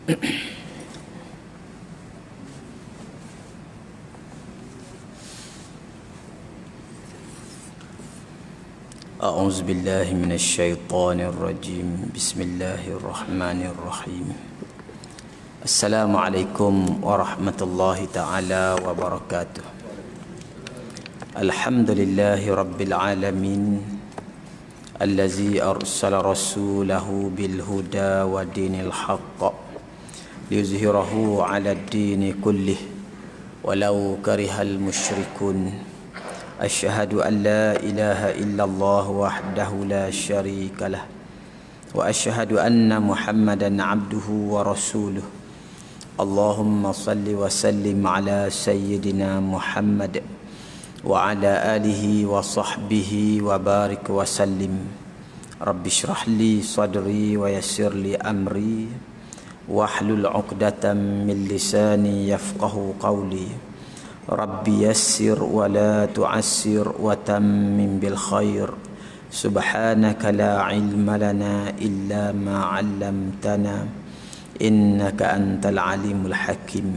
أعوذ بالله من الشيطان الرجيم بسم الله الرحمن الرحيم السلام عليكم ورحمة الله تعالى وبركاته الحمد لله رب العالمين الذي أرسل رسوله بالهدى ودين الحق ليظهره على الدين كله ولو كره المشركون أشهد أن لا إله إلا الله وحده لا شريك له وأشهد أن محمدا عبده ورسوله اللهم صل وسلم على سيدنا محمد وعلى آله وصحبه وبارك وسلم رب اشرح لي صدري ويسر لي أمري واحلل عقدة من لساني يفقه قولي ربي يسر ولا تعسر وتمم بالخير سبحانك لا علم لنا إلا ما علمتنا إنك أنت العليم الحكيم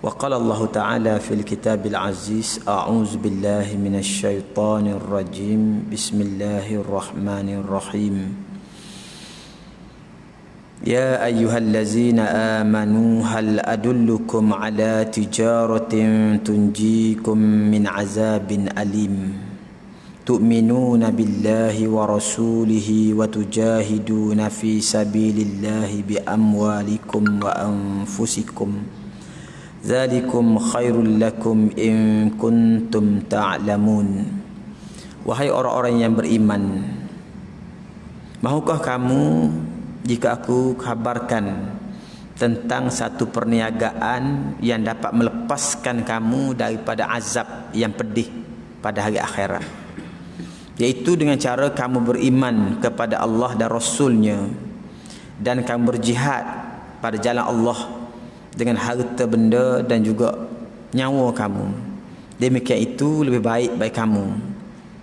وقال الله تعالى في الكتاب العزيز أعوذ بالله من الشيطان الرجيم بسم الله الرحمن الرحيم يا أيها الذين آمنوا هل أدلكم على تجارة تنجيكم من عذاب أليم تؤمنون بالله ورسوله وتجاهدون في سبيل الله بأموالكم وأنفسكم ذلكم خير لكم إن كنتم تعلمون. Wahai orang-orang yang beriman, mahukah kamu jika aku kabarkan tentang satu perniagaan yang dapat melepaskan kamu daripada azab yang pedih pada hari akhirat, yaitu dengan cara kamu beriman kepada Allah dan Rasulnya dan kamu berjihad pada jalan Allah dengan harta benda dan juga nyawa kamu. Demikian itu lebih baik bagi kamu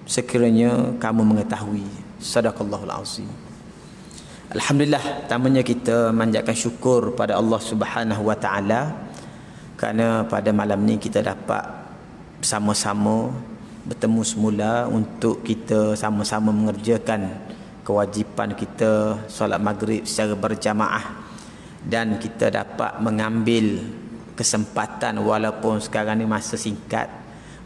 sekiranya kamu mengetahui. Sadaqallahul azim. Alhamdulillah, pertamanya kita manjatkan syukur pada Allah Subhanahu wa taala kerana pada malam ni kita dapat bersama-sama bertemu semula untuk kita sama-sama mengerjakan kewajipan kita solat maghrib secara berjamaah, dan kita dapat mengambil kesempatan walaupun sekarang ni masa singkat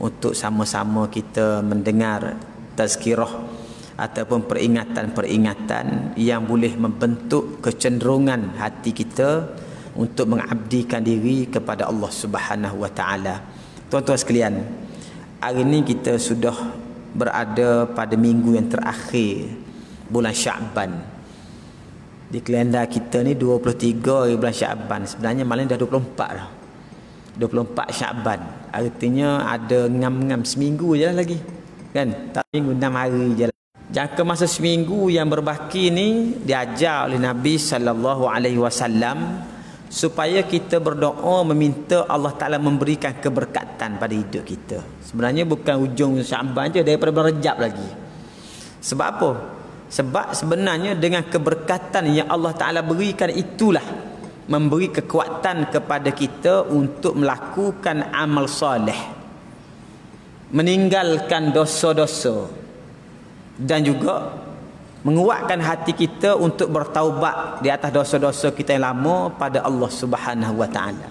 untuk sama-sama kita mendengar tazkirah ataupun peringatan-peringatan yang boleh membentuk kecenderungan hati kita untuk mengabdikan diri kepada Allah Subhanahu wa taala. Tuan-tuan sekalian, hari ini kita sudah berada pada minggu yang terakhir bulan Syaban. Di kalender kita ni 23 bulan Syaban. Sebenarnya malam dah 24 dah. 24 Syaban. Artinya ada ngam-ngam seminggu je lah lagi. Kan? Tak minggu 6 hari je lah. Jangka masa seminggu yang berbaki ni diajar oleh Nabi sallallahu alaihi wasallam supaya kita berdoa meminta Allah Taala memberikan keberkatan pada hidup kita. Sebenarnya bukan ujung Syaban je, daripada bulan Rejab lagi. Sebab apa? Sebab sebenarnya dengan keberkatan yang Allah Taala berikan itulah memberi kekuatan kepada kita untuk melakukan amal soleh, meninggalkan dosa-dosa, dan juga menguatkan hati kita untuk bertaubat di atas dosa-dosa kita yang lama pada Allah Subhanahu wa taala.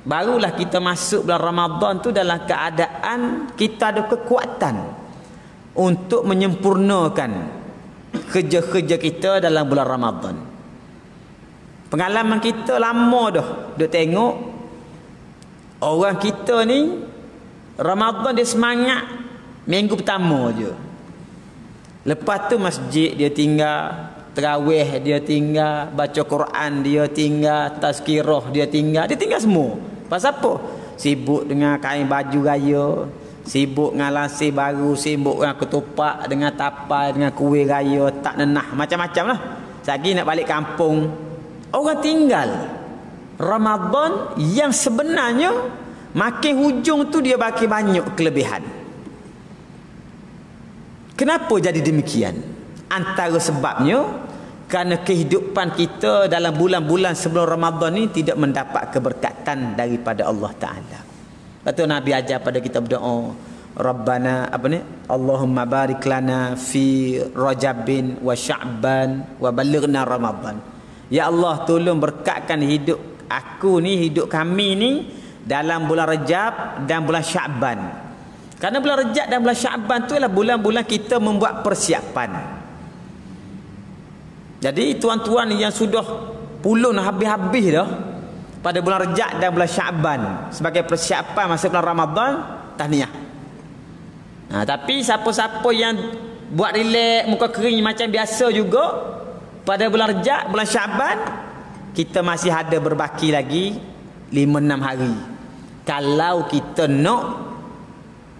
Barulah kita masuk bulan Ramadan tu dalam keadaan kita ada kekuatan untuk menyempurnakan kerja-kerja kita dalam bulan Ramadan. Pengalaman kita lama dah duk tengok orang kita ni Ramadan dia semangat minggu pertama je. Lepas tu masjid dia tinggal, tarawih dia tinggal, baca Quran dia tinggal, tazkirah dia tinggal semua. Pasal apa? Sibuk dengan kain baju raya, sibuk dengan lansir baru, sibuk dengan ketupat, dengan tapai, dengan kuih raya, tak nenah, macam-macam lah. Lagi nak balik kampung. Orang tinggal Ramadan yang sebenarnya makin hujung tu dia makin banyak kelebihan. Kenapa jadi demikian? Antara sebabnya Kerana kehidupan kita dalam bulan-bulan sebelum Ramadan ni tidak mendapat keberkatan daripada Allah Ta'ala. Lepas tu Nabi ajar pada kita berdoa, Rabbana Allahumma barik lana fi Rajabin wa Sya'ban wa balighna Ramadan. Ya Allah, tolong berkatkan hidup aku ni, hidup kami ni dalam bulan Rajab dan bulan Sya'ban. Kerana bulan Rajab dan bulan Sya'ban tu adalah bulan-bulan kita membuat persiapan. Jadi tuan-tuan yang sudah pulun habis-habis dah pada bulan Rajab dan bulan Sya'ban sebagai persiapan masa bulan Ramadan, tahniah. Tapi siapa-siapa yang buat relax, muka kering macam biasa juga pada bulan Rajab, bulan Sya'ban, kita masih ada berbaki lagi 5-6 hari. Kalau kita nak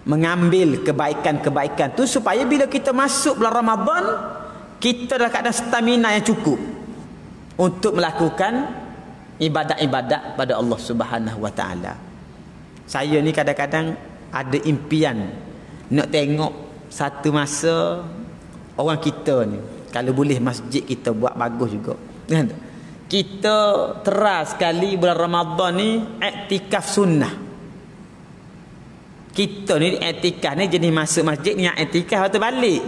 mengambil kebaikan-kebaikan tu supaya bila kita masuk bulan Ramadan, kita dalam keadaan stamina yang cukup untuk melakukan ibadat-ibadat pada Allah Subhanahu Wa Taala. Saya ni kadang-kadang ada impian nak tengok satu masa orang kita ni, kalau boleh masjid kita buat bagus juga, kan? Kita teras sekali bulan Ramadan ni iktikaf sunnah. Kita ni iktikaf ni jenis masuk masjid ni iktikaf atau balik,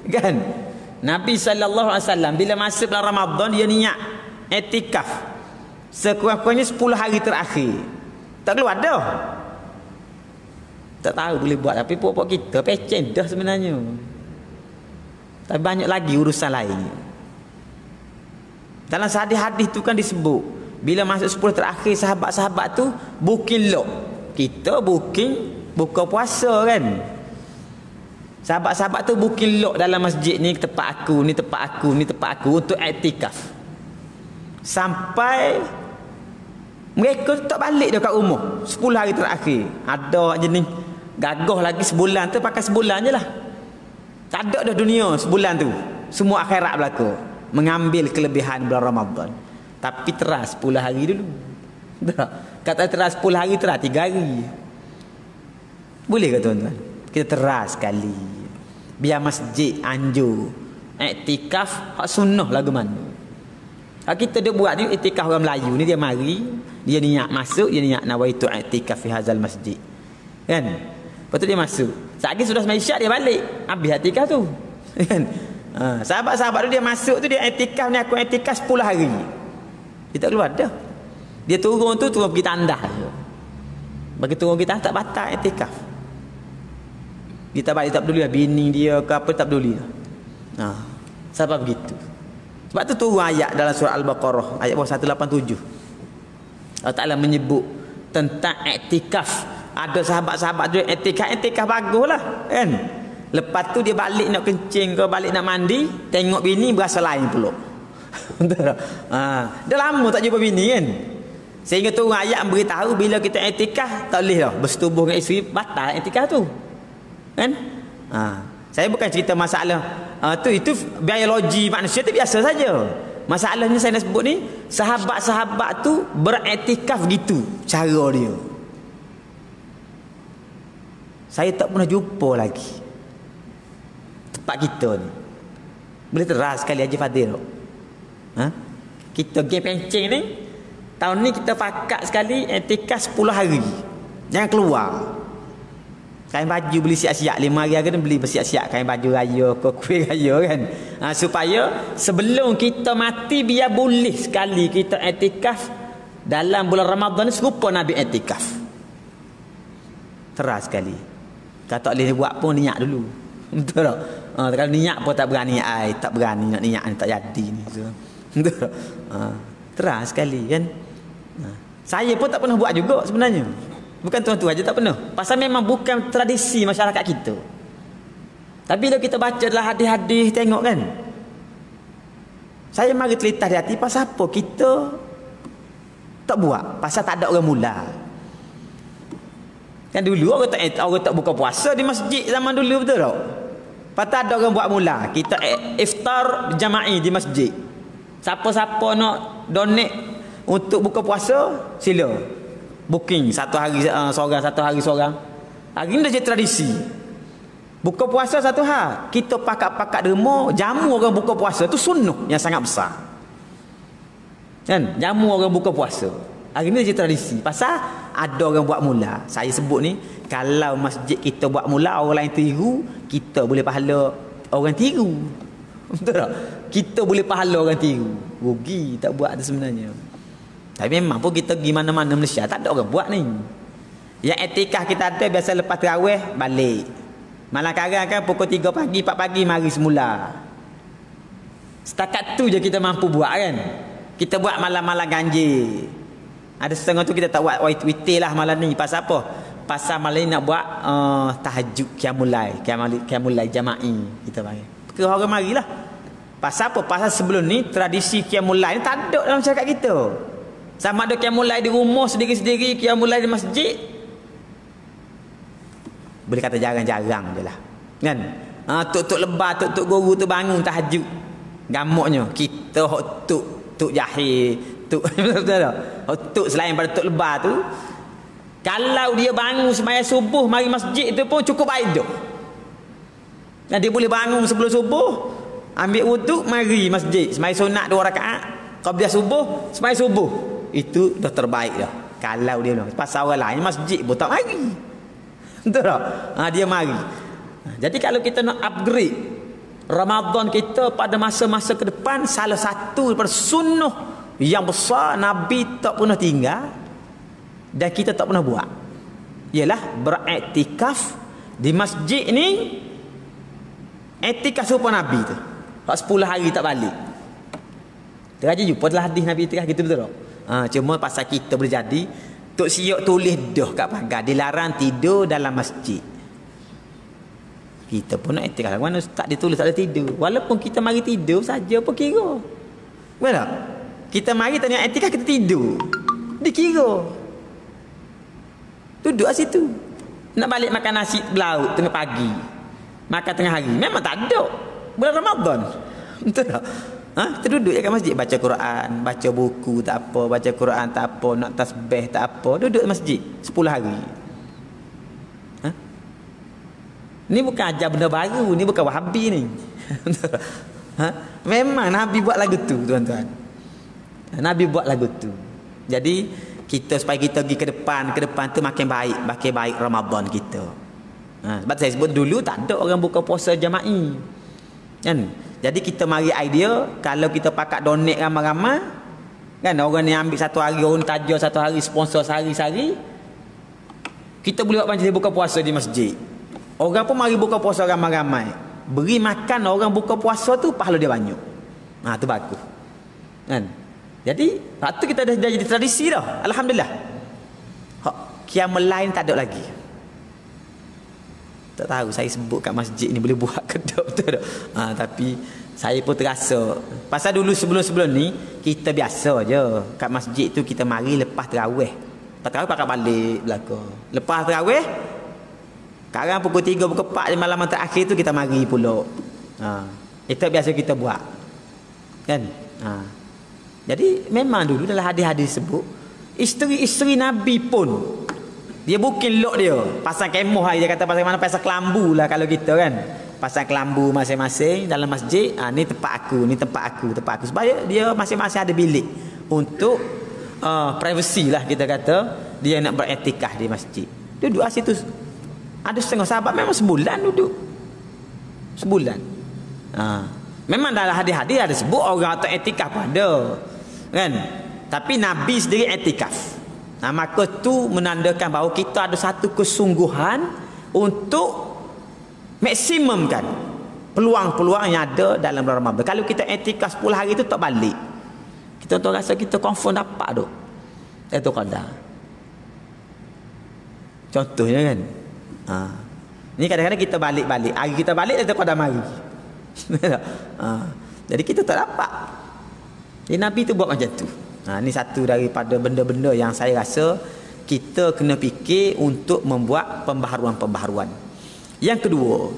kan? Nabi SAW bila masuk bulan Ramadan dia niat iktikaf sekurang-kurangnya 10 hari terakhir. Tak keluar dah. Tak tahu boleh buat, tapi puak-puak kita pecen dah sebenarnya. Tapi banyak lagi urusan lain. Dalam hadis-hadis tu kan disebut bila masuk 10 terakhir sahabat-sahabat tu booking lock. Kita booking buka puasa kan. Sahabat-sahabat tu booking lock dalam masjid ni, tempat aku, ni tempat aku, ni tempat aku untuk iktikaf. Sampai mereka tak balik dekat rumah 10 hari terakhir. Ada jenis gagah lagi sebulan tu, pakai sebulan je lah. Tak ada dah dunia sebulan tu. Semua akhirat berlaku. Mengambil kelebihan bulan Ramadan. Tapi teras 10 hari dulu. Kata teras 10 hari, teras 3 hari. Boleh ke tuan-tuan? Kita teras sekali. Biar masjid anjur iktikaf hak sunnah lagu mana. Kita dia buat ni iktikaf orang Melayu ni, dia mari, dia niat masuk, dia niat nawaitu iktikaf fi hazal masjid. Kan? Lepas tu dia masuk. Sekali sudah sembahyang isyak dia balik. Habis iktikaf tu. Kan? Sahabat-sahabat tu dia masuk tu, dia iktikaf ni, aku iktikaf 10 hari. Dia tak keluar dah. Dia turun tu turun pergi tandas. Bagi turun kita tak batal iktikaf. Dia tak balik, tak peduli lah bini dia ke apa, tak peduli lah. Sebab begitu. Sebab tu turun ayat dalam surah Al-Baqarah ayat 187. Allah Ta'ala menyebut tentang iktikaf. Ada sahabat-sahabat dia iktikaf bagus lah kan. Lepas tu dia balik nak kencing ke, balik nak mandi, tengok bini berasa lain pula. Dah lama tak jumpa bini kan. Sehingga turun ayat beritahu bila kita iktikaf tak boleh dah bersetubuh dengan isteri, batal iktikaf tu. Kan? Saya bukan cerita masalah itu biologi manusia tu biasa saja. Masalahnya saya nak sebut ni, sahabat-sahabat tu beriktikaf gitu cara dia. Saya tak pernah jumpa lagi tempat kita ni. Boleh teras sekali Haji Fadil. Kita game pencing ni tahun ni kita pakat sekali iktikaf 10 hari. Jangan keluar. Kain baju beli siap-siap 5 hari kan, beli bersiap-siap kain baju raya ke kuih raya kan. Supaya sebelum kita mati biar boleh sekali kita iktikaf dalam bulan Ramadan ni serupa Nabi iktikaf. Teras sekali. Kata boleh buat pun niat dulu. Betul tak? Kalau niat pun tak berani, tak berani nak niat ni tak jadi ni. Betul tak? Teras sekali kan. Saya pun tak pernah buat juga sebenarnya. Bukan tuan-tuan aja tak pernah. Pasal memang bukan tradisi masyarakat kita. Tapi bila kita baca dalam hadis-hadis tengok kan. Saya mari terlintas di hati, pasal apa kita tak buat? Pasal tak ada orang mula. Kan dulu orang tak buka puasa di masjid zaman dulu, betul tak? Pasal ada orang buat mula. Kita iftar jama'i di masjid. Siapa-siapa nak donate untuk buka puasa, sila. Booking 1 hari seorang, 1 hari seorang. Hari ni dah jadi tradisi. Buka puasa satu hal. Kita pakat-pakat derma, jamu orang buka puasa tu sunnah yang sangat besar. Kan? Jamu orang buka puasa. Hari ni je tradisi. Pasal ada orang buat mula. Saya sebut ni, kalau masjid kita buat mula, orang lain tiru, kita boleh pahala orang tiru. Betul tak? Kita boleh pahala orang tiru. Rugi tak buat tu sebenarnya. Tapi memang pun kita pergi mana-mana Malaysia, tak ada orang buat ni. Yang etikah kita ada biasa lepas tarawih balik. Malam karang kan pukul 3 pagi, 4 pagi mari semula. Setakat tu je kita mampu buat kan. Kita buat malam-malam ganjil. Ada setengah tu kita tak buat witir lah malam ni. Pasal apa? Pasal malam ni nak buat tahajud qiyamul jama'i kita panggil. Ke orang marilah. Pasal apa? Pasal sebelum ni tradisi qiyamul lail ni tak ada dalam masyarakat kita. Sama ada qiyamul lail di rumah sendiri-sendiri, qiyamul lail di masjid. Boleh kata jarang-jarang je lah. Kan? Tok-tok lebar, tok-tok guru tu bangun tahajud. Gamuknya kita tok jahil, tok betul tak? Tok selain pada tok lebar tu, kalau dia bangun sembahyang subuh mari masjid tu pun cukup baik dah. Dan dia boleh bangun sebelum subuh, ambil wuduk mari masjid, sembahyang sunat 2 rakaat, qabliyah subuh, sembahyang subuh. Itu dah terbaik dah. Kalau dia pasal orang lain masjid pun tak mari. Betul tak? Dia mari. Jadi kalau kita nak upgrade Ramadan kita pada masa-masa ke depan, salah satu daripada sunnah yang besar Nabi tak pernah tinggal dan kita tak pernah buat, ialah beriktikaf di masjid ni. Iktikaf serupa Nabi tu. 10 hari tak balik. Teraja jumpa dalam hadis Nabi iktikaf gitu, betul tak? Cuma pasal kita boleh jadi Tok Siok tulis dah kat pagar, dilarang tidur dalam masjid. Kita pun nak iktikaf, mana tak ditulis tak ada tidur. Walaupun kita mari tidur saja apa kira. Betul tak? Kita mari tanya iktikaf kita tidur, dikira. Duduk kat situ. Nak balik makan nasi belaut tengah pagi, makan tengah hari, memang tak ada. Bulan Ramadan. Betul tak? Kita duduk je kat masjid, baca Quran, baca buku tak apa, baca Quran tak apa, nak tasbih tak apa, duduk masjid 10 hari. Ni bukan ajar benda baru, ni bukan Wahabi ni. Memang Nabi buat lagu tu, tuan-tuan. Nabi buat lagu tu. Jadi kita supaya kita pergi ke depan tu makin baik Ramadan kita. Sebab saya sebut dulu tak ada orang buka puasa jama'i. Kan? Jadi kita mari idea, kalau kita pakat donate ramai-ramai, kan, orang ni ambil satu hari, orang taja satu hari, sponsor sehari-sehari, kita boleh buat macam buka puasa di masjid. Orang pun mari buka puasa ramai-ramai. Beri makan orang buka puasa tu, pahala dia banyak. Tu bagus. Kan? Jadi, waktu kita dah jadi tradisi dah. Alhamdulillah. Qiyamul lain tak ada lagi. Tak tahu saya sebut kat masjid ni boleh buat ke tak, betul tak? Tapi saya pun terasa pasal dulu sebelum ni kita biasa je kat masjid tu, kita mari lepas tarawih. Lepas tarawih pakai balik belakang. Lepas tarawih sekarang pukul 3 pukul 4 malam terakhir tu kita mari pula. Itu biasa kita buat. Kan? Jadi memang dulu dalam hadis-hadis sebut isteri-isteri Nabi pun dia bukin lok dia pasang kemoh lah, dia kata pasang mana, pasang kelambu lah kalau kita kan, pasang kelambu masing-masing dalam masjid. Ni tempat aku, ni tempat aku supaya dia masing-masing ada bilik untuk privacy lah, kita kata dia nak beriktikaf di masjid. Duduk kat situ. Ada setengah sahabat memang sebulan duduk, sebulan. Memang dalam hadis-hadis ada sebut orang tak iktikaf pun ada kan, tapi Nabi sendiri iktikaf. Maka tu menandakan bahawa kita ada satu kesungguhan untuk maksimumkan peluang-peluang yang ada dalam bulan Ramadan. Kalau kita iktikaf 10 hari tu tak balik, kita tu rasa kita confirm dapat tu. Itu qadar. Contohnya kan. Ni kadang-kadang kita balik-balik. Hari kita balik itu qadar mari. Jadi kita tak dapat. Jadi Nabi tu buat macam tu. Ini satu daripada benda-benda yang saya rasa kita kena fikir untuk membuat pembaharuan-pembaharuan. Yang kedua,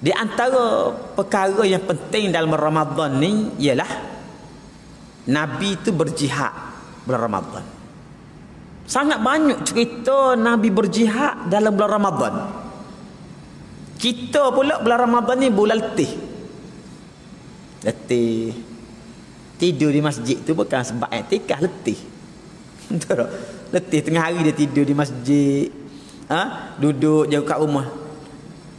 di antara perkara yang penting dalam Ramadan ni ialah Nabi itu berjihad bulan Ramadan. Sangat banyak cerita Nabi berjihad dalam bulan Ramadan. Kita pula bulan Ramadan ni bulan letih. Letih. Tidur di masjid tu bukan sebab i'tikaf, letih. Betul tak? Letih tengah hari dia tidur di masjid. Duduk je kat rumah.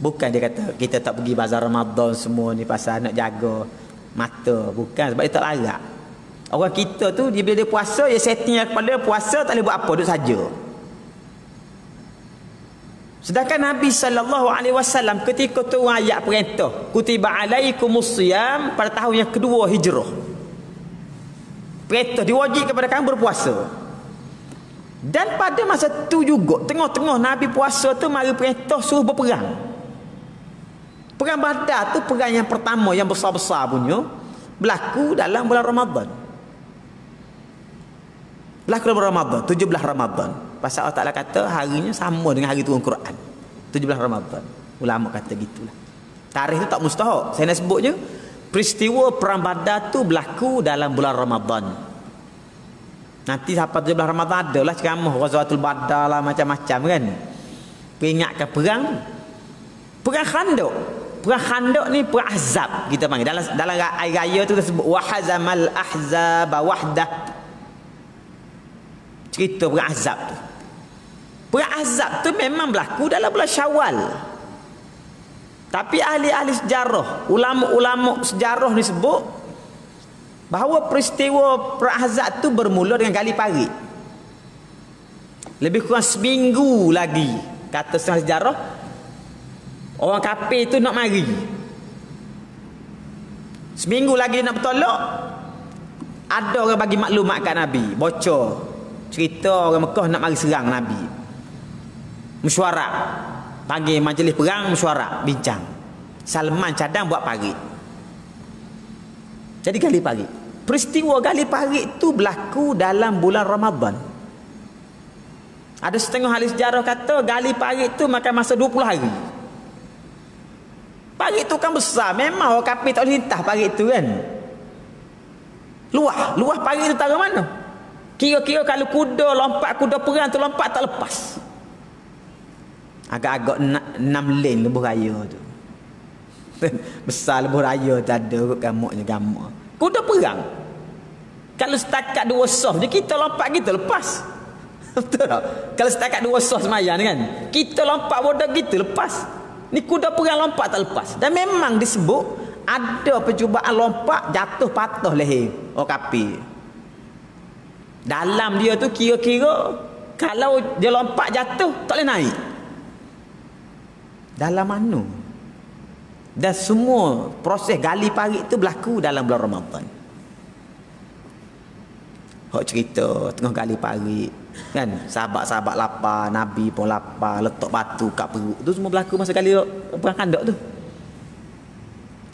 Bukan dia kata kita tak pergi bazar Ramadan semua ni pasal nak jaga mata. Bukan, sebab dia tak larat. Orang kita tu dia bila dia puasa, dia setting kepala puasa tak boleh buat apa, duduk saja. Sedangkan Nabi SAW ketika turun ayat perintah kutiba alaikumus siyam pada tahun yang kedua hijrah, perintah diwajibkan kepada kamu berpuasa. Dan pada masa tu juga tengah-tengah Nabi puasa tu mari perintah suruh berperang. Perang Badar tu perang yang pertama yang besar-besar punya berlaku dalam bulan Ramadan. Berlaku dalam bulan Ramadan, 17 Ramadan. Pasal Allah Ta'ala kata harinya sama dengan hari turun Quran, 17 Ramadan. Ulama kata gitulah. Tarikh tu tak mustahak. Saya nak sebut je, peristiwa perang Badar tu berlaku dalam bulan Ramadan. Nanti sampai 17 Ramadan adalah ceramah Ghazawatul Badar lah, macam-macam kan. Peringatkan perang Khandaq. Perang Khandaq ni perang Ahzab kita panggil. Dalam ayat raya tu kita sebut wahazamal ahzaba wahdah. Cerita perang Ahzab tu. Perang Ahzab tu memang berlaku dalam bulan Syawal. Tapi ahli-ahli sejarah, ulama-ulama sejarah ni sebut bahawa peristiwa perang Ahzab tu bermula dengan gali parit. Lebih kurang seminggu lagi, kata setengah sejarah, orang kafir tu nak mari. Seminggu lagi nak bertolak, ada orang bagi maklumat kat Nabi, bocor cerita orang Mekah nak mari serang Nabi. Mesyuarat, panggil majlis perang, mesyuarat, bincang. Salman cadang buat parit. Jadi gali parit. Peristiwa gali parit tu berlaku dalam bulan Ramadan. Ada setengah ahli sejarah kata gali parit tu makan masa 20 hari. Parit tu kan besar, memang orang kafir tak boleh lintas parit tu kan. Luah parit tu taruh mana? Kira-kira kalau kuda perang tu lompat tak lepas. Agak-agak 6 lane lebuh raya tu. Besar lebuh raya tak ada gamuknya gamuk. Kuda perang. Kalau setakat 2 soh je kita lompat kita lepas. Betul tak? Kalau setakat 2 soh semayang kan, kita lompat bodoh kita lepas. Ni kuda perang lompat tak lepas. Dan memang disebut ada percubaan lompat jatuh patah leher orang kafir. Dalam dia tu kira-kira kalau dia lompat jatuh tak boleh naik. Dalam mana? Dan semua proses gali parit tu berlaku dalam bulan Ramadan. Hak cerita tengah gali parit kan, sahabat-sahabat lapar, Nabi pun lapar, letak batu kat perut tu semua berlaku masa gali perang Khandaq tu.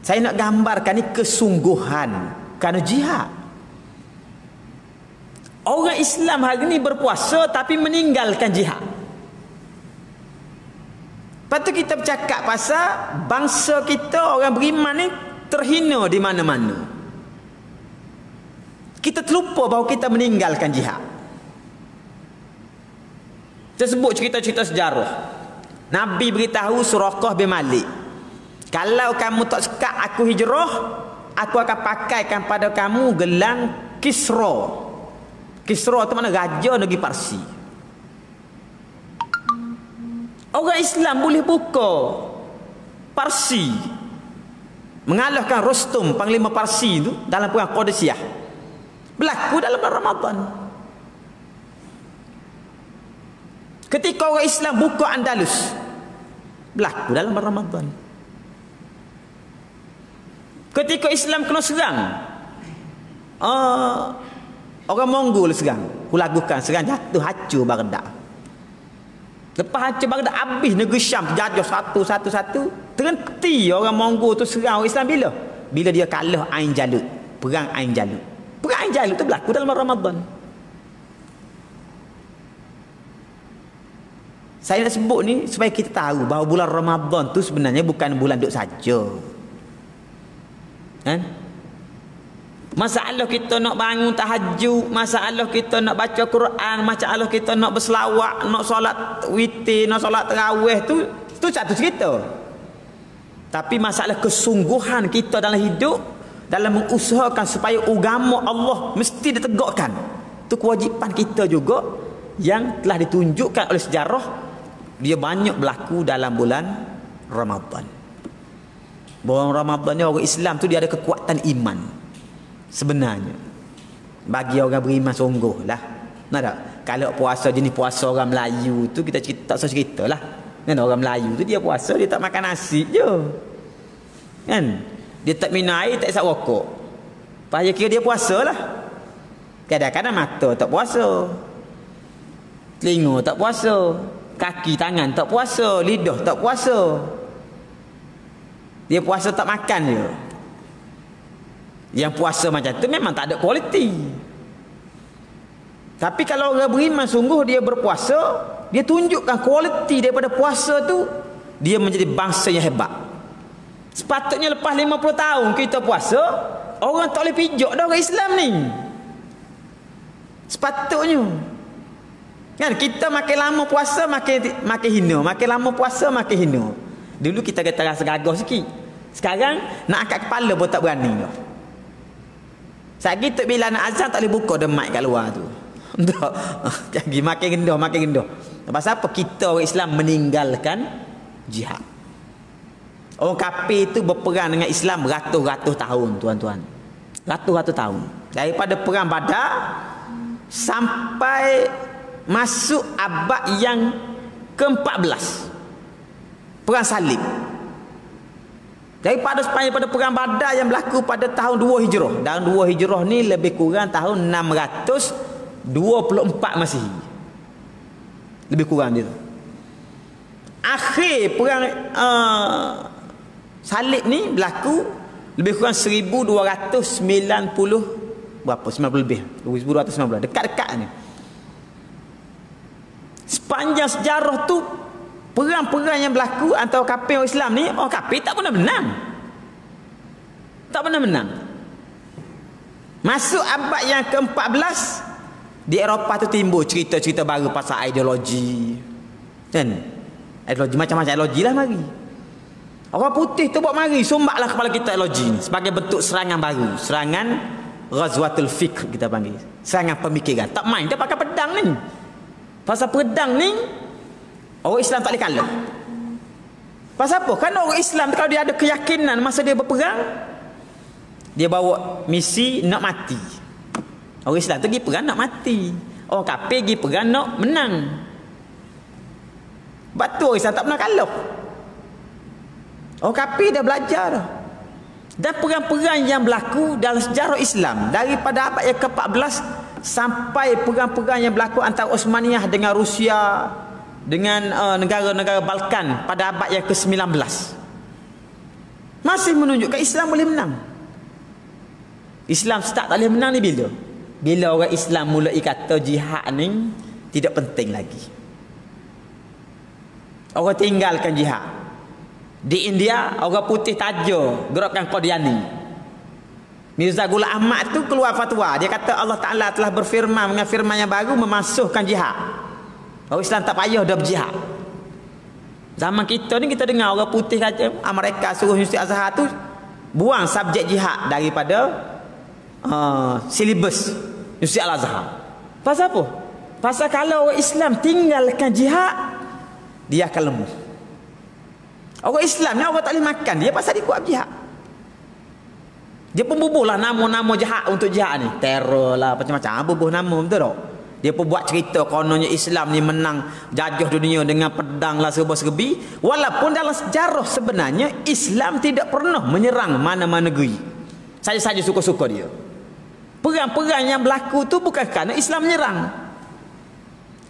Saya nak gambarkan ni kesungguhan kerana jihad. Orang Islam hari ni berpuasa tapi meninggalkan jihad. Lepas tu kita bercakap pasal bangsa kita orang beriman ni terhina di mana-mana. Kita terlupa bahawa kita meninggalkan jihad. Kita sebut cerita-cerita sejarah. Nabi beritahu Suraqah bin Malik, kalau kamu tak sekat aku hijrah, aku akan pakaikan pada kamu gelang Kisra. Kisra tu mana raja negeri Parsi. Orang Islam boleh buka Parsi, mengalahkan Rustum, panglima Parsi tu dalam perang Qadisiyah. Berlaku dalam bulan Ramadan. Ketika orang Islam buka Andalus, berlaku dalam bulan Ramadan. Ketika Islam kena serang, orang Mongol serang, hulagukan serang jatuh hancur Baghdad. Lepas hancur Baghdad, habis negeri Syam jajah satu-satu. Terhenti orang Mongol tu serang orang Islam bila? Bila dia kalah Ain Jalut. Perang Ain Jalut. Perang Ain Jalut tu berlaku dalam Ramadan. Saya nak sebut ni supaya kita tahu bahawa bulan Ramadan tu sebenarnya bukan bulan duk saja. Kan? Masalah kita nak bangun tahajud, masalah kita nak baca Quran, masalah kita nak berselawat, nak solat witir, nak solat tarawih tu satu cerita. Tapi masalah kesungguhan kita dalam hidup, dalam mengusahakan supaya agama Allah mesti ditegakkan. Itu kewajipan kita juga yang telah ditunjukkan oleh sejarah. Dia banyak berlaku dalam bulan Ramadan. Bulan Ramadan ni orang Islam tu dia ada kekuatan iman. Sebenarnya bagi orang beriman sungguh lah. Nah tak? Kalau puasa jenis puasa orang Melayu tu kita cerita, tak usah cerita lah. Kan orang Melayu tu dia puasa, dia tak makan nasi je. Kan? Dia tak minum air, tak isap rokok. Payah kira dia puasa lah. Kadang-kadang mata tak puasa, telinga tak puasa, kaki tangan tak puasa, lidah tak puasa. Dia puasa tak makan je. Yang puasa macam tu memang tak ada kualiti. Tapi kalau orang beriman sungguh dia berpuasa, dia tunjukkan kualiti daripada puasa tu, dia menjadi bangsa yang hebat. Sepatutnya lepas 50 tahun kita puasa, orang tak boleh pijak dah orang Islam ni. Sepatutnya. Kan kita makin lama puasa makin hina, makin lama puasa makin hina. Dulu kita kata rasa gagah sikit. Sekarang nak angkat kepala pun tak berani dah. Sagi tu bila nak azan tak boleh buka dah mic kat luar tu. Tak. Jadi makin rendah. Pasal apa? Kita orang Islam meninggalkan jihad. Orang kafir itu berperang dengan Islam ratus-ratus tahun, tuan-tuan. Ratus-ratus tahun. Daripada perang Badar sampai masuk abad yang ke-14. Perang salib. Daripada perang Badar yang berlaku pada tahun 2 Hijrah. Tahun 2 Hijrah ni lebih kurang tahun 624 Masihi. Lebih kurang dia. Akhir perang salib ni berlaku lebih kurang 1290 berapa? 90 lebih. 1290. Dekat-dekat ni. Sepanjang sejarah tu perang-perang yang berlaku antara kafir dan Islam ni, orang kafir tak pernah menang. Tak pernah menang. Masuk abad yang ke-14, di Eropah tu timbul cerita-cerita baru pasal ideologi. Kan? Ideologi macam-macam ideologi lah mari. Orang putih tu buat mari, sumbaklah kepala kita ideologi ni sebagai bentuk serangan baru, serangan Ghazwatul Fikr kita panggil. Serangan pemikiran. Tak main dia pakai pedang ni. Pasal pedang ni orang Islam tak boleh kalah. Pasal apa? Kan orang Islam kalau dia ada keyakinan masa dia berperang, dia bawa misi nak mati. Orang Islam tu pergi perang nak mati. Orang kafir pergi perang nak menang. Betul orang Islam tak pernah kalah. Orang kafir dah belajar dah. Dan perang-perang yang berlaku dalam sejarah Islam daripada abad yang ke-14 sampai perang-perang yang berlaku antara Osmaniyah dengan Rusia, dengan negara-negara Balkan pada abad yang ke-19 masih menunjukkan Islam boleh menang. Islam start tak boleh menang ni bila? Bila orang Islam mulai kata jihad ni tidak penting lagi. Orang tinggalkan jihad. Di India orang putih taja gerakan Qadiani. Mirza Ghulam Ahmad tu keluar fatwa, dia kata Allah Ta'ala telah berfirman dengan firman yang baru memasukkan jihad. Orang Islam tak payah dah berjihad. Zaman kita ni kita dengar orang putih kata Amerika suruh Universiti Azhar tu buang subjek jihad daripada silibus Universiti Al-Azhar. Pasal apa? Pasal kalau orang Islam tinggalkan jihad, dia akan lemah. Orang Islam ni orang tak boleh makan dia pasal dia kuat jihad. Dia pun bubuhlah nama-nama jahat untuk jihad ni. Teror lah, macam-macam bubuh nama, betul tak? Dia pun buat cerita kononnya Islam ni menang jajah dunia dengan pedang lah serba-serbi. Walaupun dalam sejarah sebenarnya Islam tidak pernah menyerang mana-mana negeri. Saja-saja suka-suka dia. Perang-perang yang berlaku tu bukan kerana Islam menyerang.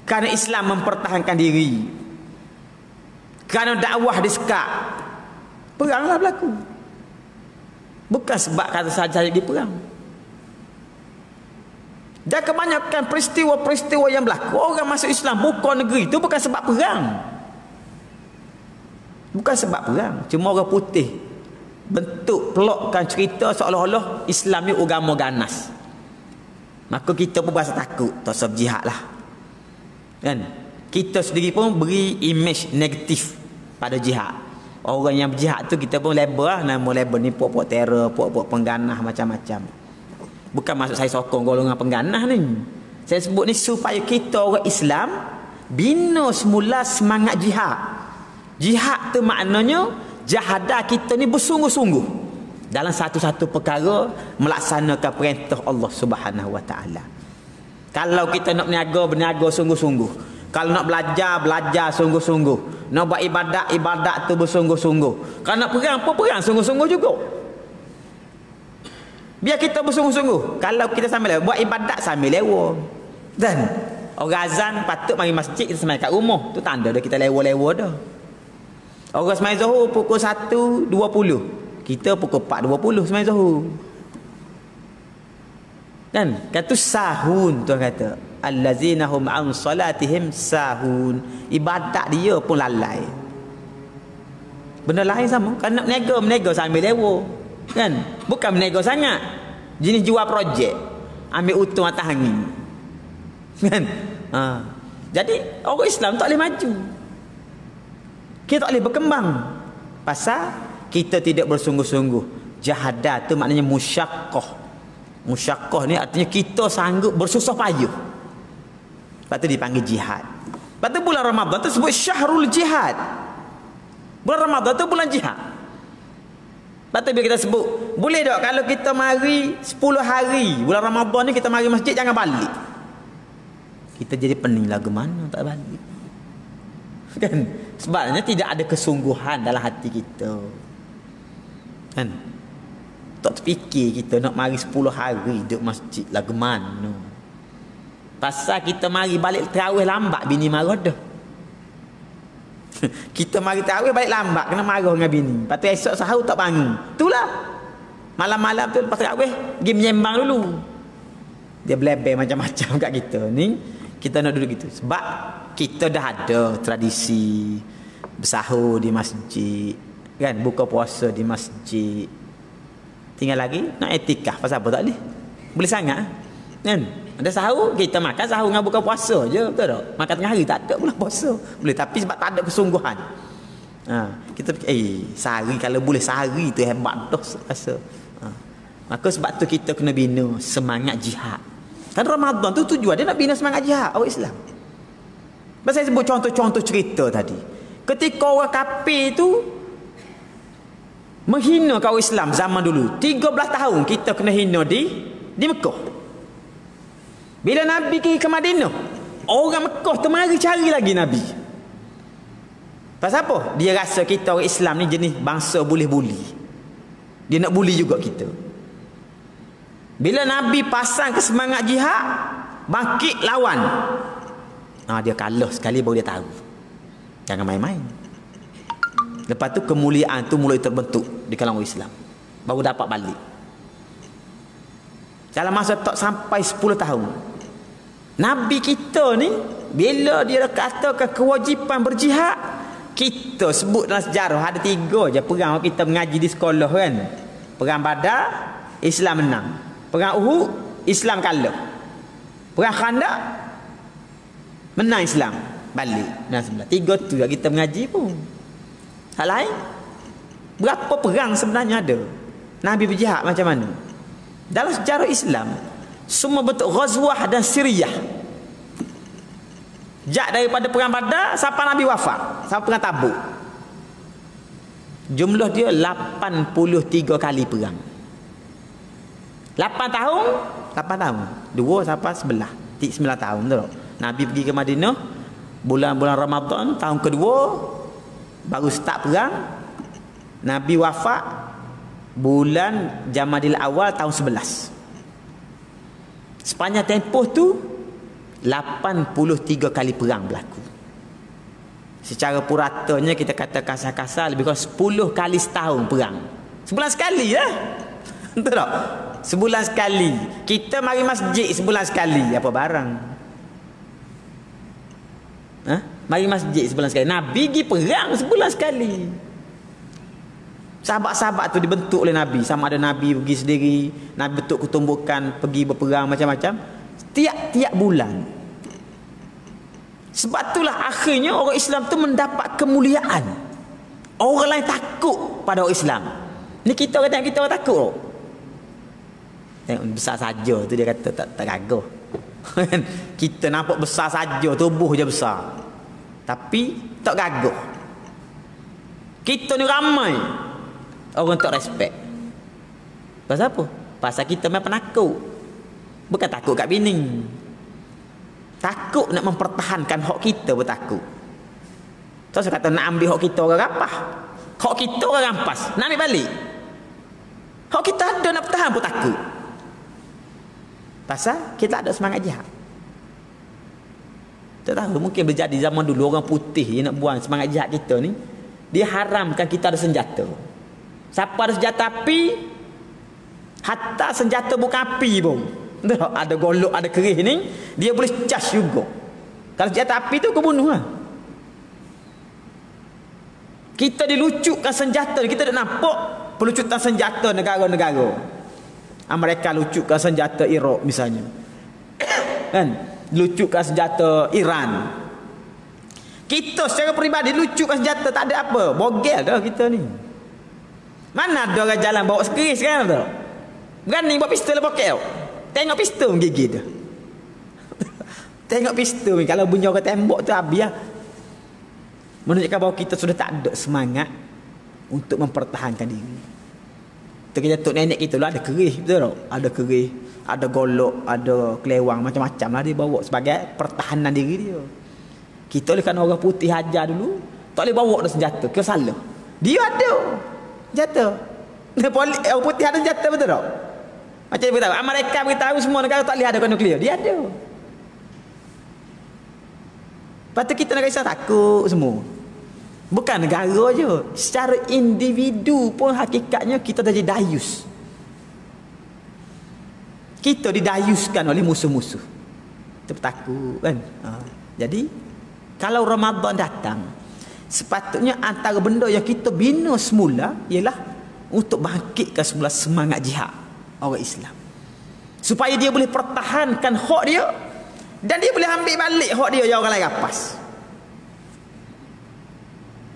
Kerana Islam mempertahankan diri. Kerana dakwah disekat. Peranglah berlaku. Bukan sebab kata saja di perang. Dan kebanyakan peristiwa-peristiwa yang berlaku orang masuk Islam bukan negeri itu bukan sebab perang. Bukan sebab perang. Cuma orang putih bentuk pelokkan cerita seolah-olah Islam ni agama ganas. Maka kita pun berasa takut tak sebab jihad lah. Kan? Kita sendiri pun beri image negatif pada jihad. Orang yang berjihad tu kita pun label lah. Nama label ni puak-puak terror, puak-puak pengganah macam-macam. Bukan maksud saya sokong golongan pengganah ni. Saya sebut ni supaya kita orang Islam bina semula semangat jihad. Jihad tu maknanya jahadah kita ni bersungguh-sungguh dalam satu-satu perkara melaksanakan perintah Allah Subhanahu Wa Taala. Kalau kita nak berniaga sungguh-sungguh. Kalau nak belajar sungguh-sungguh. Nak buat ibadat tu bersungguh-sungguh. Kalau nak perang sungguh-sungguh juga. Biar kita bersungguh-sungguh. Kalau kita sambil buat ibadat sambil lewa. Dan orang azan patut mari masjid, kita sembahyang kat rumah. Tu tanda dah kita lewa-lewa dah. Orang sembahyang Zuhur pukul 1.20. Kita pukul 4.20 sembahyang Zuhur. Kan? Kata sahun tu kata. Allazina hum an salatihim sahun. Ibadat dia pun lalai. Benda lain sama. Kan nak menega sambil lewa. Kan? Bukan menega sangat. Jenis jual projek. Ambil untung atas angin. Kan? Jadi orang Islam tak boleh maju. Kita tak boleh berkembang. Pasal kita tidak bersungguh-sungguh. Jahadah tu maknanya musyaqqah. Musyaqqah ni artinya kita sanggup bersusah payah. Lepas tu dipanggil jihad. Lepas tu bulan Ramadan tu sebut syahrul jihad. Bulan Ramadan tu bulan jihad. Lepas tu bila kita sebut, boleh tak kalau kita mari 10 hari bulan Ramadan ni kita mari masjid jangan balik. Kita jadi pening lagu mana tak balik. Kan? Sebabnya tidak ada kesungguhan dalam hati kita. Kan? Tak terfikir kita nak mari 10 hari duduk masjid lagu mana. Pasal kita mari balik tarawih lambat bini marah dah. Kita mari tarawih balik lambat kena marah dengan bini. Lepas tu esok sahur tak bangun. Itulah. Malam-malam tu lepas tarawih pergi menyembang dulu. Dia belebel macam-macam kat kita ni. Kita nak duduk gitu. Sebab kita dah ada tradisi bersahur di masjid. Kan? Buka puasa di masjid. Tinggal lagi nak etikah. Pasal apa tak boleh? Boleh sangat. Kan? Ada sahur, kita makan sahur dengan buka puasa je, betul tak? Makan tengah hari tak ada pula puasa. Boleh, tapi sebab tak ada kesungguhan. Kita fikir, sehari kalau boleh sehari tu hebat dah rasa. Maka sebab tu kita kena bina semangat jihad. Kan Ramadan tu tujuan dia nak bina semangat jihad orang Islam. Saya sebut contoh-contoh cerita tadi. Ketika orang kafir tu menghina kaum Islam zaman dulu, 13 tahun kita kena hina di Mekah. Bila Nabi pergi ke Madinah, orang Mekah tu mari cari lagi Nabi. Pasal apa? Dia rasa kita orang Islam ni jenis bangsa boleh-buli. Dia nak buli juga kita. Bila Nabi pasang ke semangat jihad, bangkit lawan. Dia kalah sekali baru dia tahu. Jangan main-main. Lepas tu kemuliaan tu mulai terbentuk di kalangan Islam. Baru dapat balik. Dalam masa tak sampai 10 tahun. Nabi kita ni bila dia katakan kewajipan berjihad, kita sebut dalam sejarah ada 3 je perang kita mengaji di sekolah kan. Perang Badar, Islam menang. Perang Uhud, Islam kalah. Perang Khandaq, menang Islam, balik. Nah, 3 tu lah kita mengaji pun. Hal lain, berapa perang sebenarnya ada? Nabi berjihad macam mana? Dalam sejarah Islam semua bentuk ghazwah dan siriyah. Jak daripada perang Badar sampai Nabi wafat, sampai perang Tabuk. Jumlah dia 83 kali perang. 8 tahun, 2 sampai 9 tahun betul tak? Nabi pergi ke Madinah bulan-bulan Ramadan tahun kedua, baru start perang. Nabi wafat bulan Jamadil Awal tahun 11. Sepanjang tempoh tu 83 kali perang berlaku. Secara puratanya kita kata kasar-kasar lebih kurang 10 kali setahun perang. Sebulan sekali ya. Betul tak? Sebulan sekali. Kita mari masjid sebulan sekali. Apa barang? Mari masjid sebulan sekali. Nabi pergi perang sebulan sekali. Sahabat-sahabat tu dibentuk oleh Nabi. Sama ada Nabi pergi sendiri, Nabi bentuk ketumbukan, pergi berperang macam-macam. Tiap-tiap bulan. Sebab itulah akhirnya orang Islam tu mendapat kemuliaan. Orang lain takut pada orang Islam. Ni kita kata kita orang takut. Tengok besar saja tu dia kata tak gagah. Kita nampak besar saja, tubuh je besar. Tapi tak gagah. Kita ni ramai. Orang tak respect. Pasal apa? Pasal kita memang penakut. Bukan takut kat bini. Takut nak mempertahankan hak kita bertakut. Terus kata nak ambil hak kita orang rapah. Hak kita orang rampas. Nak ambil balik. Hak kita ada nak bertahan pun takut. Pasal kita ada semangat jihad. Tak tahu mungkin berjadi zaman dulu orang putih yang nak buang semangat jihad kita ni. Dia haramkan kita ada senjata. Siapa ada senjata api, hatta senjata bukan api pun. Ada golok, ada kerih ni, dia boleh charge juga. Kalau senjata api tu kau bunuh lah. Kita dilucutkan senjata, kita dah nampak pelucutan senjata negara-negara. Amerika lucutkan senjata Iraq misalnya. Kan? Lucutkan senjata Iran. Kita secara peribadi lucutkan senjata, tak ada apa. Bogel dah kita ni. Mana ada orang jalan bawa sekeris sekarang tu? Berani bawa pistol bokeh. Tengok pistol gigit dah. Tengok pistol ni, kalau bunyi orang tembok tu habis lah. Menunjukkan bahawa kita sudah tak ada semangat untuk mempertahankan diri. Terkejatuk nenek kita lah ada kerih, betul tak? Ada kerih, ada golok, ada kelewang, macam-macam lah dia bawa sebagai pertahanan diri dia. Kita oleh kerana orang putih ajar dulu, tak boleh bawa dah senjata, kira salah. Dia ada senjata. Orang putih ada senjata, betul tak? Macam dia beritahu, Amerika beritahu semua negara tak boleh ada nuklear. Dia ada. Lepas tu kita nak risau takut semua. Bukan negara je, secara individu pun hakikatnya kita dah jadi dayus. Kita didayuskan oleh musuh-musuh. Kita takut kan. Jadi kalau Ramadan datang, sepatutnya antara benda yang kita bina semula ialah untuk bangkitkan semula semangat jihad orang Islam, supaya dia boleh pertahankan hak dia dan dia boleh ambil balik hak dia yang orang lain rapas.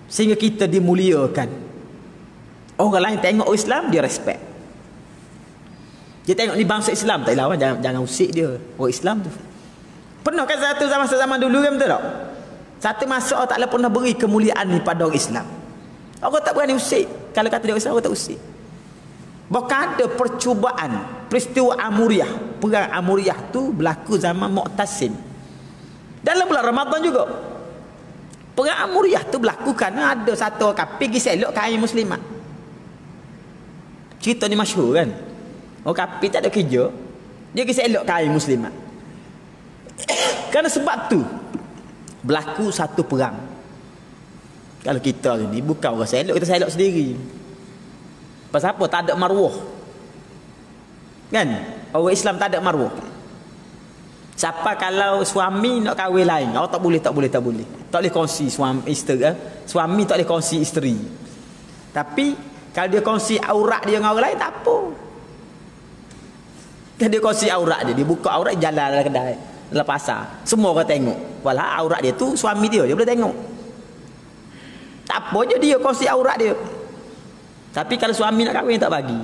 Sehingga kita dimuliakan. Orang lain tengok orang Islam, dia respect. Dia tengok ni bangsa Islam, tak lawan, jangan usik dia. Orang Islam tu. Pernah kan satu zaman dulu kan, betul tak? Satu masa orang tak pernah beri kemuliaan ni pada orang Islam. Orang tak berani usik. Kalau kata dia orang Islam, orang tak usik. Bahkan ada percubaan, peristiwa Amuriyah. Perang Amuriyah tu berlaku zaman Mu'tasim. Dalam bulan Ramadan juga. Perang Amuriyah tu berlaku kerana ada satu orang kafir pergi selok kain muslimat. Cerita ni masyhur kan. Orang kafir tak ada kerja, dia pergi selok kain muslimat. Kerana sebab tu berlaku satu perang. Kalau kita ni bukan orang selok, kita selok sendiri. Pasal apa? Tak ada maruah. Kan? Orang Islam tak ada maruah. Siapa kalau suami nak kahwin lain, tak boleh. Tak boleh kongsi suami isteri. Suami tak boleh kongsi isteri. Tapi kalau dia kongsi aurat dia dengan orang lain, tak apa. Kalau dia kongsi aurat dia buka aurat, jalan dalam kedai, dalam pasar, semua orang tengok. Walau aurat dia tu suami dia boleh tengok. Tak apa je dia kongsi aurat dia. Tapi kalau suami nak kahwin tak bagi.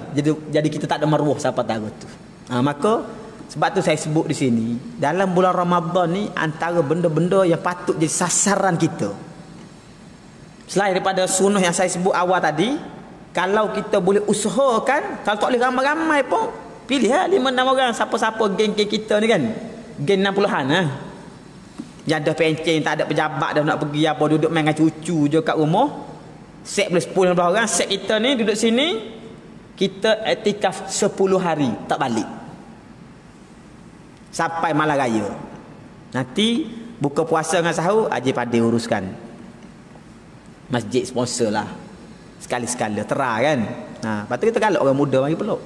Jadi kita tak ada maruah siapa tahu tu. Maka sebab tu saya sebut di sini, dalam bulan Ramadan ni antara benda-benda yang patut jadi sasaran kita. Selain daripada sunnah yang saya sebut awal tadi, kalau kita boleh usahakan, kalau tak boleh ramai-ramai pun, pilih 5-6 orang, siapa-siapa geng-geng kita ni kan. Geng 60-an lah. Yang ada pencen, tak ada pejabat dah nak pergi apa, duduk main dengan cucu je kat rumah. Set boleh 10-15 orang, set kita ni duduk sini, kita iktikaf 10 hari, tak balik. Sampai malam raya. Nanti buka puasa dengan sahur, Haji Padi uruskan. Masjid sponsor lah. Sekali-sekala terah kan. Lepas tu kita galak orang muda mari peluk.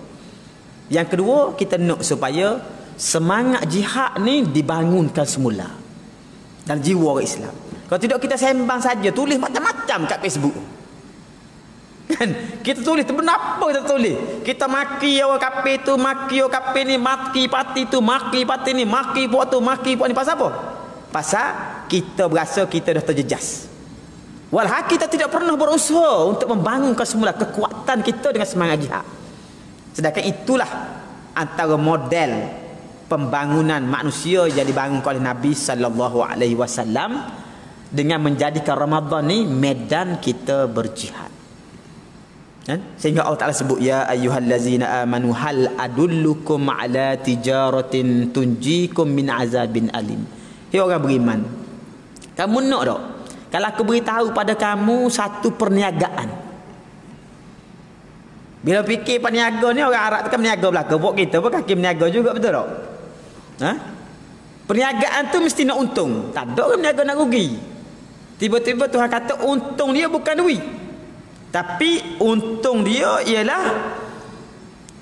Yang kedua, kita nak supaya semangat jihad ni dibangunkan semula dalam jiwa orang Islam. Kalau tidak kita sembang saja, tulis macam-macam kat Facebook. Kan? Kita tulis tu kenapa kita tulis? Kita maki orang kafir tu, maki orang kafir ni, maki parti tu, maki parti ni, maki puak tu, maki puak ni. Pasal apa? Pasal kita berasa kita dah terjejas. Walhal kita tidak pernah berusaha untuk membangunkan semula kekuatan kita dengan semangat jihad. Sedangkan itulah antara model pembangunan manusia yang dibangunkan oleh Nabi sallallahu alaihi wasallam dengan menjadikan Ramadan ni medan kita berjihad. Kan? Sehingga Allah Taala sebut ya ayyuhallazina amanu hal adullukum ala tijaratin tunjikum min azabin alim. Hei orang beriman, kamu nak tak kalau aku beritahu pada kamu satu perniagaan? Bila fikir peniaga ni, orang Arab tu kan meniaga belaka. Buat kita pun kaki meniaga juga, betul tak? Ha? Perniagaan tu mesti nak untung. Tak ada orang meniaga nak rugi. Tiba-tiba Tuhan kata untung dia bukan duit. Tapi untung dia ialah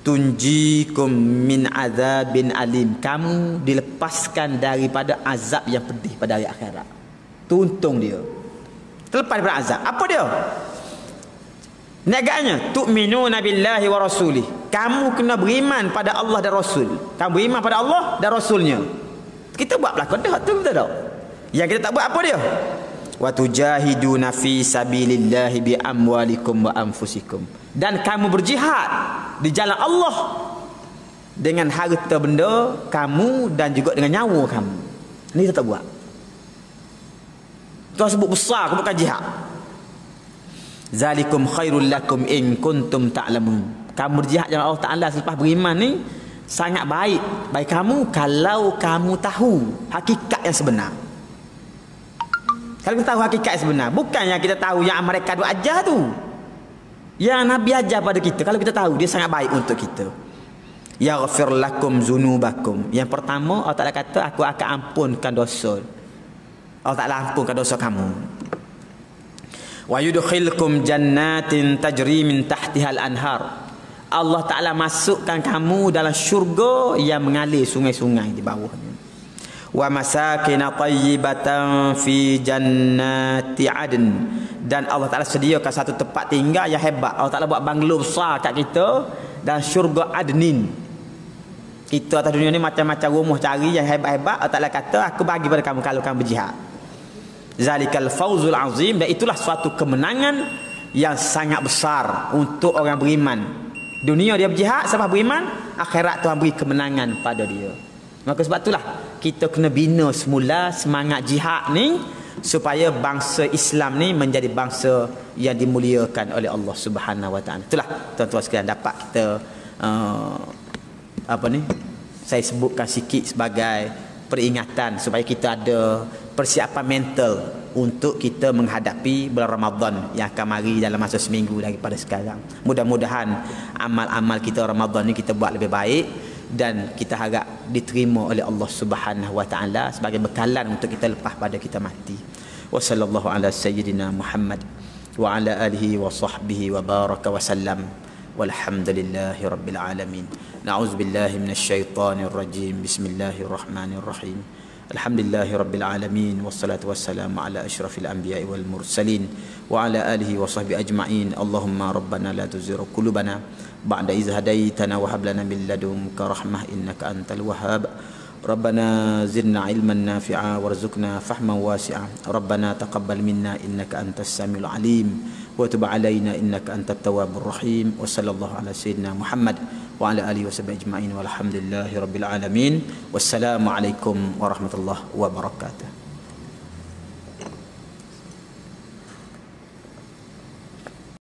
tunjikum min azabin alim. Kamu dilepaskan daripada azab yang pedih pada hari akhirat. Tu untung dia. Terlepas daripada azab. Apa dia? Niagaannya tu'minuna billahi wa rasulih. Kamu kena beriman pada Allah dan Rasul. Kamu beriman pada Allah dan Rasulnya. Kita buat belakang dah tu, betul tak? Yang kita tak buat apa dia? Wa tujahiduna fi sabilillahi bi amwalikum wa anfusikum. Dan kamu berjihad di jalan Allah dengan harta benda kamu dan juga dengan nyawa kamu. Ini kita tak buat. Tuhan sebut besar, bukan jihad. Zalikum khairul lakum in kuntum ta'lamun. Kamu berjihad jalan Allah Taala selepas beriman ni sangat baik bagi kamu kalau kamu tahu hakikat yang sebenar. Kalau kita tahu hakikat yang sebenar, bukan yang kita tahu yang mereka duk ajar tu. Yang Nabi ajar pada kita, kalau kita tahu dia sangat baik untuk kita. Yaghfir lakum zunubakum. Yang pertama Allah Taala kata aku akan ampunkan dosa. Allah Taala ampunkan dosa kamu. Wa yudkhilkum jannatin tajri min tahtiha al-anhar. Allah Taala masukkan kamu dalam syurga yang mengalir sungai-sungai di bawahnya. Wa masakin tayyibatan fi jannati adn. Dan Allah Taala sediakan satu tempat tinggal yang hebat. Allah Taala buat banglo besar kat kita dan syurga Adnin. Kita atas dunia ni macam-macam rumah cari yang hebat-hebat. Allah Taala kata aku bagi pada kamu kalau kamu berjihad. Zalikal fawzul azim. Dan itulah suatu kemenangan yang sangat besar untuk orang beriman. Dunia dia berjihad, sebab beriman, akhirat Tuhan beri kemenangan pada dia. Maka sebab itulah kita kena bina semula semangat jihad ni supaya bangsa Islam ni menjadi bangsa yang dimuliakan oleh Allah Subhanahu Wa Taala. Itulah tuan-tuan sekalian dapat kita saya sebutkan sikit sebagai peringatan supaya kita ada persiapan mental untuk kita menghadapi bulan Ramadan yang akan mari dalam masa seminggu daripada sekarang. Mudah-mudahan amal-amal kita Ramadan ni kita buat lebih baik dan kita harap diterima oleh Allah Subhanahu Wa Taala sebagai bekalan untuk kita lepas pada kita mati. Wa sallallahu ala sayyidina Muhammad wa ala alihi wa sahbihi wa baraka wa sallam. Walhamdulillahi rabbil alamin. Na'udzubillahi minasyaitonir rajim. Bismillahirrahmanirrahim. Alhamdulillahi rabbil alamin wassalatu wassalamu ala asyrafil anbiya'i wal mursalin wa ala alihi wa sahbihi ajma'in. Allahumma rabbana la tuzigh qulubana ba'da idh hadaitana wa hab lana min ladunka rahmah innaka antal wahhab. Rabbana zidna ilman nafi'a warzuqna fahman wasi'a. Rabbana taqabbal minna innaka antas samiul alim wa tub alaina innaka antat tawwabur rahim. Wa sallallahu ala sayyidina Muhammad wa ala alihi washabbihi ajma'in walhamdulillahi rabbil alamin. Wassalamu alaikum warahmatullahi wabarakatuh.